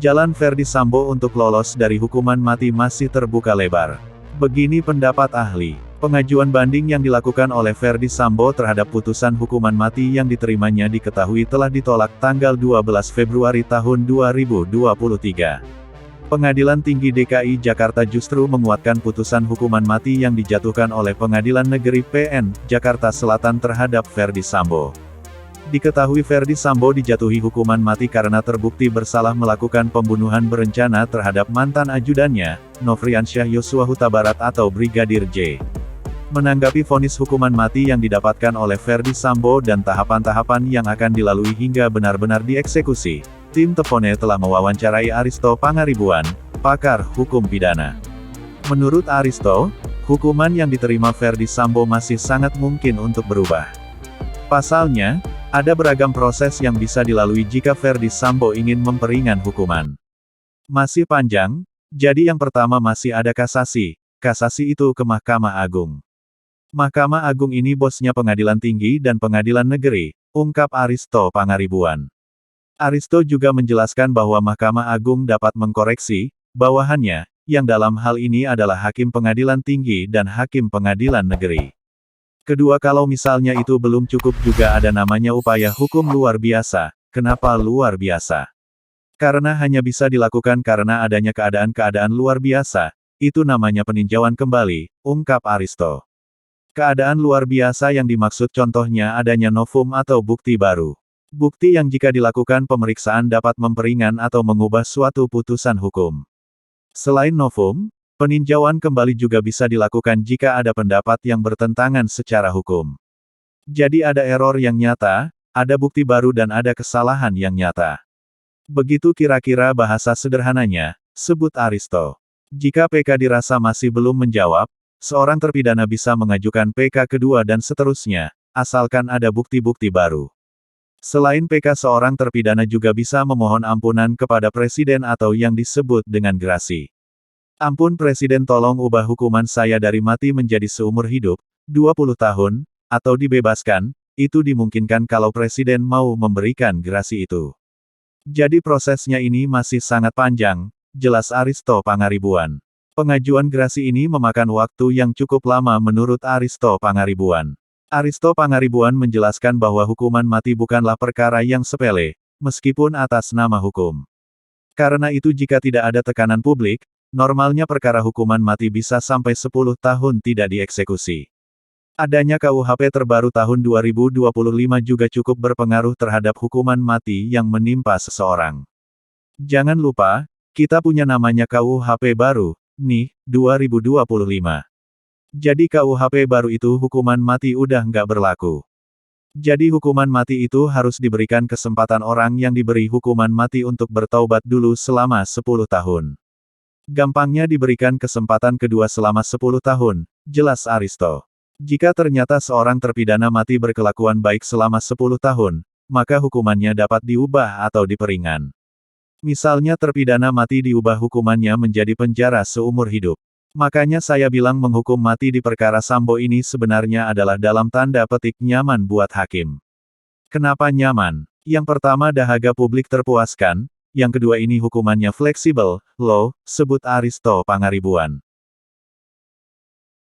Jalan Ferdy Sambo untuk lolos dari hukuman mati masih terbuka lebar. Begini pendapat ahli. Pengajuan banding yang dilakukan oleh Ferdy Sambo terhadap putusan hukuman mati yang diterimanya diketahui telah ditolak tanggal 12 Februari tahun 2023. Pengadilan Tinggi DKI Jakarta justru menguatkan putusan hukuman mati yang dijatuhkan oleh Pengadilan Negeri PN, Jakarta Selatan terhadap Ferdy Sambo. Diketahui Ferdy Sambo dijatuhi hukuman mati karena terbukti bersalah melakukan pembunuhan berencana terhadap mantan ajudannya, Nofriansyah Yosua Huta Barat atau Brigadir J. Menanggapi vonis hukuman mati yang didapatkan oleh Ferdy Sambo dan tahapan-tahapan yang akan dilalui hingga benar-benar dieksekusi, tim Tepone telah mewawancarai Aristo Pangaribuan, pakar hukum pidana. Menurut Aristo, hukuman yang diterima Ferdy Sambo masih sangat mungkin untuk berubah. Pasalnya, ada beragam proses yang bisa dilalui jika Ferdy Sambo ingin memperingan hukuman. Masih panjang, jadi yang pertama masih ada kasasi itu ke Mahkamah Agung. Mahkamah Agung ini bosnya Pengadilan Tinggi dan Pengadilan Negeri, ungkap Aristo Pangaribuan. Aristo juga menjelaskan bahwa Mahkamah Agung dapat mengkoreksi bawahannya, yang dalam hal ini adalah Hakim Pengadilan Tinggi dan Hakim Pengadilan Negeri. Kedua, kalau misalnya itu belum cukup juga ada namanya upaya hukum luar biasa. Kenapa luar biasa? Karena hanya bisa dilakukan karena adanya keadaan-keadaan luar biasa, itu namanya peninjauan kembali, ungkap Aristo. Keadaan luar biasa yang dimaksud contohnya adanya novum atau bukti baru. Bukti yang jika dilakukan pemeriksaan dapat memperingan atau mengubah suatu putusan hukum. Selain novum, peninjauan kembali juga bisa dilakukan jika ada pendapat yang bertentangan secara hukum. Jadi ada error yang nyata, ada bukti baru dan ada kesalahan yang nyata. Begitu kira-kira bahasa sederhananya, sebut Aristo. Jika PK dirasa masih belum menjawab, seorang terpidana bisa mengajukan PK kedua dan seterusnya, asalkan ada bukti-bukti baru. Selain PK, seorang terpidana juga bisa memohon ampunan kepada Presiden atau yang disebut dengan grasi. Ampun Presiden, tolong ubah hukuman saya dari mati menjadi seumur hidup, 20 tahun, atau dibebaskan, itu dimungkinkan kalau Presiden mau memberikan grasi itu. Jadi prosesnya ini masih sangat panjang, jelas Aristo Pangaribuan. Pengajuan grasi ini memakan waktu yang cukup lama menurut Aristo Pangaribuan. Aristo Pangaribuan menjelaskan bahwa hukuman mati bukanlah perkara yang sepele, meskipun atas nama hukum. Karena itu jika tidak ada tekanan publik, normalnya perkara hukuman mati bisa sampai 10 tahun tidak dieksekusi. Adanya KUHP terbaru tahun 2025 juga cukup berpengaruh terhadap hukuman mati yang menimpa seseorang. Jangan lupa, kita punya namanya KUHP baru, nih, 2025. Jadi KUHP baru itu hukuman mati udah nggak berlaku. Jadi hukuman mati itu harus diberikan kesempatan orang yang diberi hukuman mati untuk bertaubat dulu selama 10 tahun. Gampangnya diberikan kesempatan kedua selama 10 tahun, jelas Aristo. Jika ternyata seorang terpidana mati berkelakuan baik selama 10 tahun, maka hukumannya dapat diubah atau diperingan. Misalnya terpidana mati diubah hukumannya menjadi penjara seumur hidup. Makanya saya bilang menghukum mati di perkara Sambo ini sebenarnya adalah dalam tanda petik nyaman buat hakim. Kenapa nyaman? Yang pertama dahaga publik terpuaskan, yang kedua ini hukumannya fleksibel, loh, sebut Aristo Pangaribuan.